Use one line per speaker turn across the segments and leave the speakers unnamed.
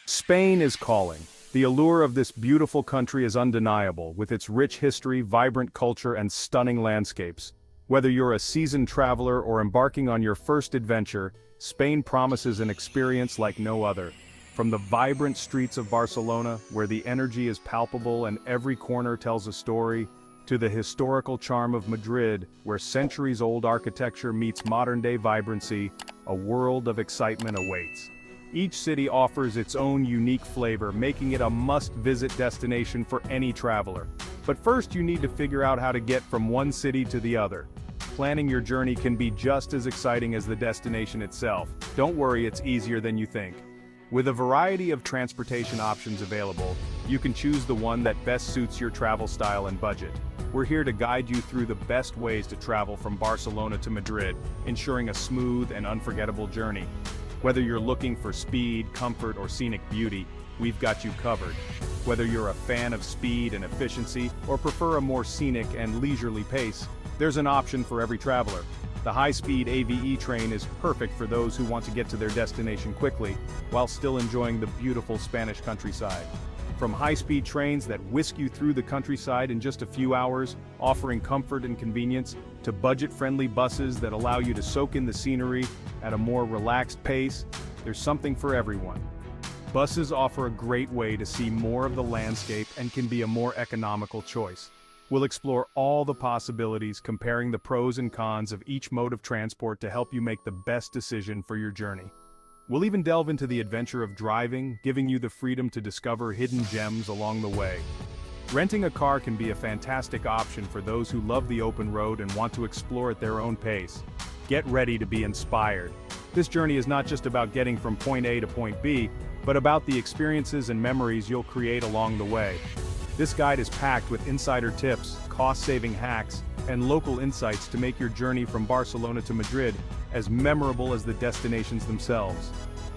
Spain is calling. The allure of this beautiful country is undeniable, with its rich history, vibrant culture, and stunning landscapes. Whether you're a seasoned traveler or embarking on your first adventure, Spain promises an experience like no other. From the vibrant streets of Barcelona, where the energy is palpable and every corner tells a story, to the historical charm of Madrid, where centuries-old architecture meets modern-day vibrancy, a world of excitement awaits. Each city offers its own unique flavor, making it a must-visit destination for any traveler. But first you need to figure out how to get from one city to the other. Planning your journey can be just as exciting as the destination itself. Don't worry, it's easier than you think. With a variety of transportation options available, you can choose the one that best suits your travel style and budget. We're here to guide you through the best ways to travel from Barcelona to Madrid, ensuring a smooth and unforgettable journey. Whether you're looking for speed, comfort, or scenic beauty, we've got you covered. Whether you're a fan of speed and efficiency, or prefer a more scenic and leisurely pace, there's an option for every traveler. The high-speed AVE train is perfect for those who want to get to their destination quickly, while still enjoying the beautiful Spanish countryside. From high-speed trains that whisk you through the countryside in just a few hours, offering comfort and convenience, to budget-friendly buses that allow you to soak in the scenery at a more relaxed pace, there's something for everyone. Buses offer a great way to see more of the landscape and can be a more economical choice. We'll explore all the possibilities, comparing the pros and cons of each mode of transport to help you make the best decision for your journey. We'll even delve into the adventure of driving, giving you the freedom to discover hidden gems along the way. Renting a car can be a fantastic option for those who love the open road and want to explore at their own pace. Get ready to be inspired. This journey is not just about getting from point A to point B, but about the experiences and memories you'll create along the way. This guide is packed with insider tips, cost-saving hacks, and local insights to make your journey from Barcelona to Madrid as memorable as the destinations themselves.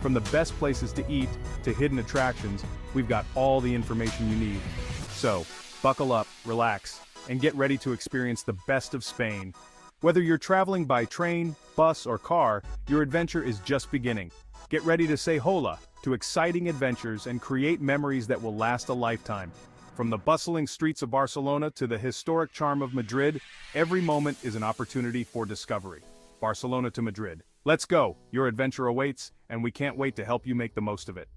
From the best places to eat to hidden attractions, we've got all the information you need. So, buckle up, relax, and get ready to experience the best of Spain. Whether you're traveling by train, bus, or car, your adventure is just beginning. Get ready to say hola to exciting adventures and create memories that will last a lifetime. From the bustling streets of Barcelona to the historic charm of Madrid, every moment is an opportunity for discovery. Barcelona to Madrid. Let's go! Your adventure awaits, and we can't wait to help you make the most of it.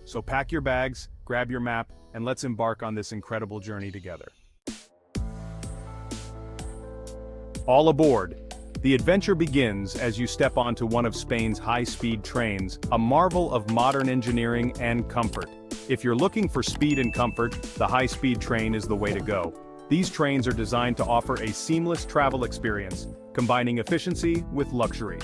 So pack your bags, grab your map, and let's embark on this incredible journey together. All aboard! The adventure begins as you step onto one of Spain's high-speed trains, a marvel of modern engineering and comfort. If you're looking for speed and comfort, the high-speed train is the way to go. These trains are designed to offer a seamless travel experience, combining efficiency with luxury.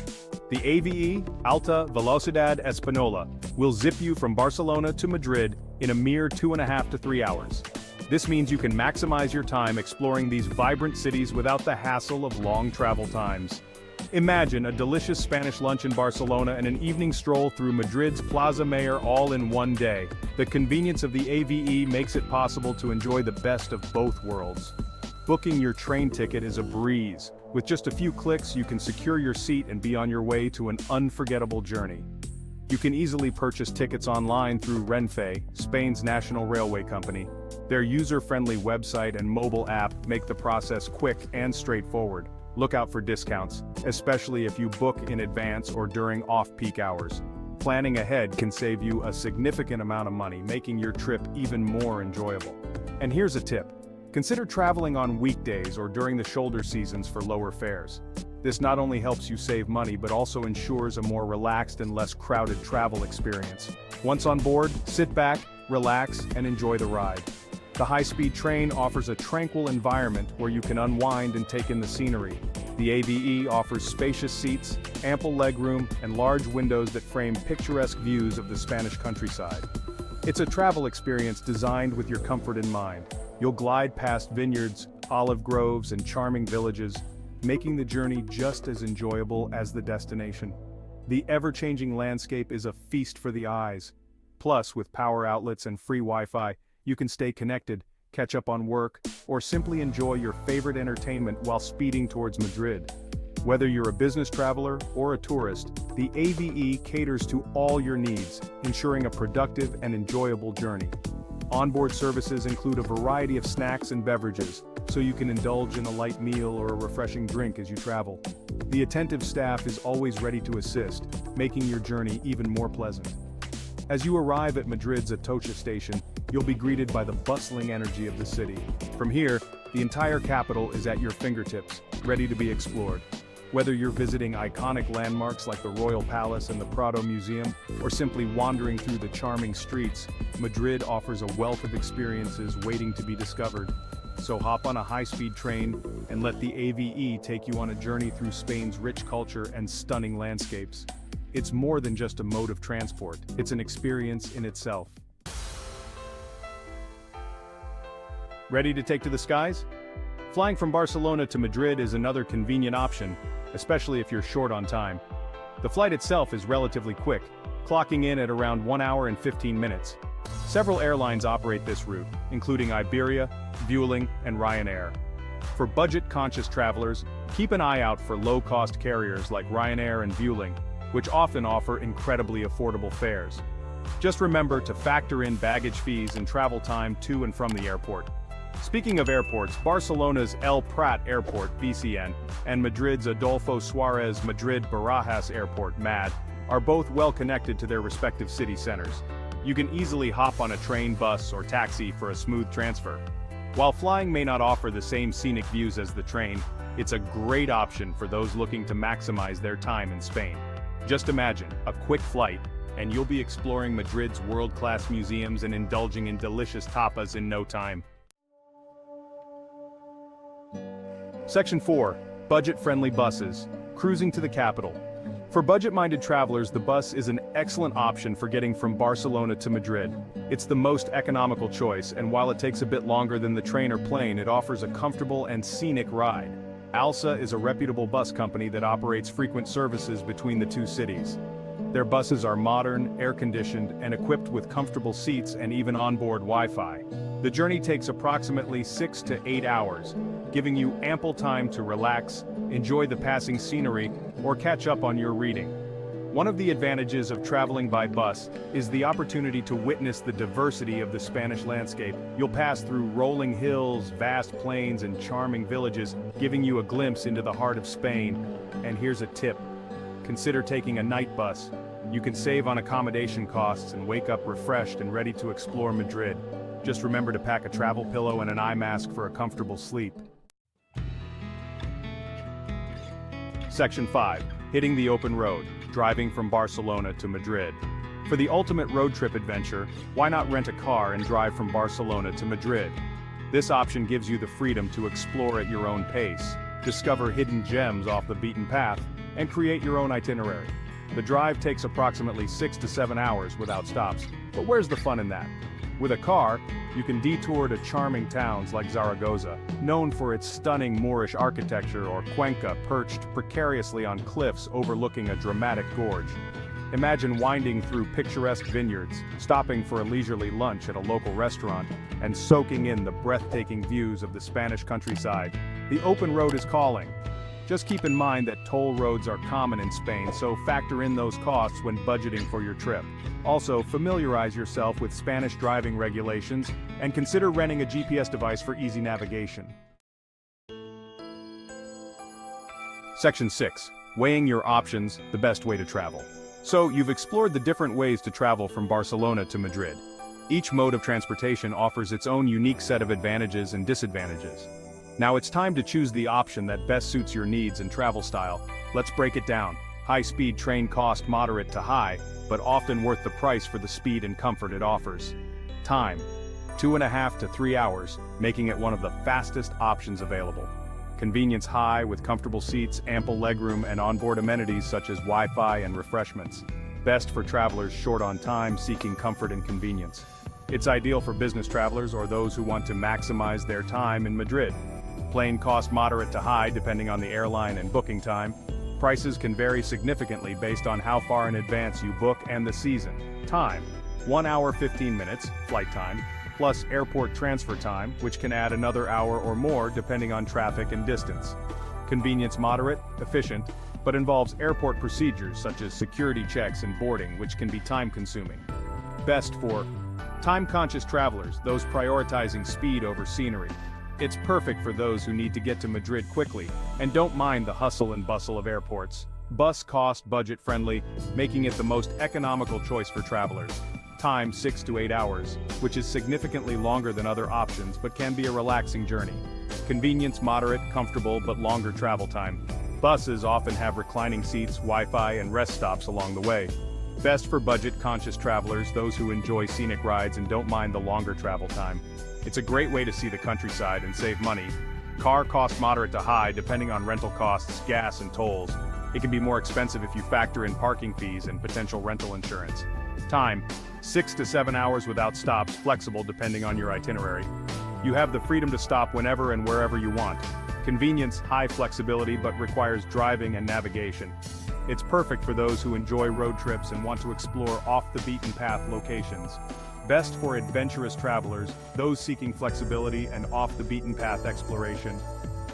The AVE, Alta Velocidad Española, will zip you from Barcelona to Madrid in a mere 2.5 to 3 hours. This means you can maximize your time exploring these vibrant cities without the hassle of long travel times. Imagine a delicious Spanish lunch in Barcelona and an evening stroll through Madrid's Plaza Mayor all in one day. The convenience of the AVE makes it possible to enjoy the best of both worlds. Booking your train ticket is a breeze. With just a few clicks, you can secure your seat and be on your way to an unforgettable journey. You can easily purchase tickets online through Renfe, Spain's national railway company. Their user-friendly website and mobile app make the process quick and straightforward. Look out for discounts, especially if you book in advance or during off-peak hours. Planning ahead can save you a significant amount of money, making your trip even more enjoyable. And here's a tip. Consider traveling on weekdays or during the shoulder seasons for lower fares. This not only helps you save money but also ensures a more relaxed and less crowded travel experience. Once on board, sit back, relax, and enjoy the ride. The high-speed train offers a tranquil environment where you can unwind and take in the scenery. The AVE offers spacious seats, ample legroom, and large windows that frame picturesque views of the Spanish countryside. It's a travel experience designed with your comfort in mind. You'll glide past vineyards, olive groves, and charming villages, making the journey just as enjoyable as the destination. The ever-changing landscape is a feast for the eyes. Plus, with power outlets and free Wi-Fi, you can stay connected, catch up on work, or simply enjoy your favorite entertainment while speeding towards Madrid. Whether you're a business traveler or a tourist, the AVE caters to all your needs, ensuring a productive and enjoyable journey. Onboard services include a variety of snacks and beverages, so you can indulge in a light meal or a refreshing drink as you travel. The attentive staff is always ready to assist, making your journey even more pleasant. As you arrive at Madrid's Atocha station, you'll be greeted by the bustling energy of the city. From here, the entire capital is at your fingertips, ready to be explored. Whether you're visiting iconic landmarks like the Royal Palace and the Prado Museum, or simply wandering through the charming streets, Madrid offers a wealth of experiences waiting to be discovered. So hop on a high-speed train and let the AVE take you on a journey through Spain's rich culture and stunning landscapes. It's more than just a mode of transport, it's an experience in itself. Ready to take to the skies? Flying from Barcelona to Madrid is another convenient option, especially if you're short on time. The flight itself is relatively quick, clocking in at around 1 hour and 15 minutes. Several airlines operate this route, including Iberia, Vueling, and Ryanair. For budget-conscious travelers, keep an eye out for low-cost carriers like Ryanair and Vueling, which often offer incredibly affordable fares. Just remember to factor in baggage fees and travel time to and from the airport. Speaking of airports, Barcelona's El Prat Airport (BCN) and Madrid's Adolfo Suarez Madrid Barajas Airport (MAD) are both well connected to their respective city centers. You can easily hop on a train, bus, or taxi for a smooth transfer. While flying may not offer the same scenic views as the train, it's a great option for those looking to maximize their time in Spain. Just imagine a quick flight, and you'll be exploring Madrid's world-class museums and indulging in delicious tapas in no time. Section 4. Budget-friendly buses. Cruising to the capital. For budget-minded travelers, the bus is an excellent option for getting from Barcelona to Madrid. It's the most economical choice, and while it takes a bit longer than the train or plane, it offers a comfortable and scenic ride. ALSA is a reputable bus company that operates frequent services between the two cities. Their buses are modern, air-conditioned, and equipped with comfortable seats and even onboard Wi-Fi. The journey takes approximately 6 to 8 hours, giving you ample time to relax, enjoy the passing scenery, or catch up on your reading. One of the advantages of traveling by bus is the opportunity to witness the diversity of the Spanish landscape. You'll pass through rolling hills, vast plains, and charming villages, giving you a glimpse into the heart of Spain. And here's a tip. Consider taking a night bus. You can save on accommodation costs and wake up refreshed and ready to explore Madrid. Just remember to pack a travel pillow and an eye mask for a comfortable sleep. Section 5. Hitting the open road. Driving from Barcelona to Madrid. For the ultimate road trip adventure, why not rent a car and drive from Barcelona to Madrid? This option gives you the freedom to explore at your own pace, discover hidden gems off the beaten path, and create your own itinerary. The drive takes approximately 6 to 7 hours without stops, but where's the fun in that? With a car, you can detour to charming towns like Zaragoza, known for its stunning Moorish architecture, or Cuenca, perched precariously on cliffs overlooking a dramatic gorge. Imagine winding through picturesque vineyards, stopping for a leisurely lunch at a local restaurant, and soaking in the breathtaking views of the Spanish countryside. The open road is calling. Just keep in mind that toll roads are common in Spain, so factor in those costs when budgeting for your trip. Also, familiarize yourself with Spanish driving regulations, and consider renting a GPS device for easy navigation. Section 6. Weighing your options, the best way to travel. So, you've explored the different ways to travel from Barcelona to Madrid. Each mode of transportation offers its own unique set of advantages and disadvantages. Now it's time to choose the option that best suits your needs and travel style. Let's break it down. High-speed train cost moderate to high, but often worth the price for the speed and comfort it offers. Time: 2.5 to 3 hours, making it one of the fastest options available. Convenience high with comfortable seats, ample legroom, and onboard amenities such as Wi-Fi and refreshments. Best for travelers short on time seeking comfort and convenience. It's ideal for business travelers or those who want to maximize their time in Madrid. Plane cost moderate to high depending on the airline and booking time. Prices can vary significantly based on how far in advance you book and the season. Time: 1 hour 15 minutes, flight time, plus airport transfer time, which can add another hour or more depending on traffic and distance. Convenience moderate, efficient, but involves airport procedures such as security checks and boarding, which can be time-consuming. Best for time-conscious travelers, those prioritizing speed over scenery. It's perfect for those who need to get to Madrid quickly and don't mind the hustle and bustle of airports. Bus cost budget-friendly, making it the most economical choice for travelers. Time 6 to 8 hours, which is significantly longer than other options but can be a relaxing journey. Convenience moderate, comfortable but longer travel time. Buses often have reclining seats, Wi-Fi, and rest stops along the way. Best for budget-conscious travelers, those who enjoy scenic rides and don't mind the longer travel time. It's a great way to see the countryside and save money. Car cost moderate to high depending on rental costs, gas, and tolls. It can be more expensive if you factor in parking fees and potential rental insurance. Time 6 to 7 hours without stops, flexible depending on your itinerary. You have the freedom to stop whenever and wherever you want. Convenience, high flexibility, but requires driving and navigation. It's perfect for those who enjoy road trips and want to explore off-the-beaten-path locations. Best for adventurous travelers, those seeking flexibility and off-the-beaten-path exploration.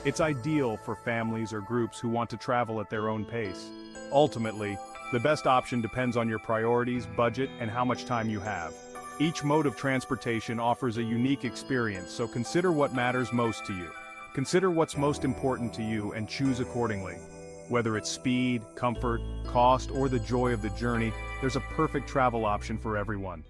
It's ideal for families or groups who want to travel at their own pace. Ultimately, the best option depends on your priorities, budget, and how much time you have. Each mode of transportation offers a unique experience, so consider what matters most to you. Consider what's most important to you and choose accordingly. Whether it's speed, comfort, cost, or the joy of the journey, there's a perfect travel option for everyone.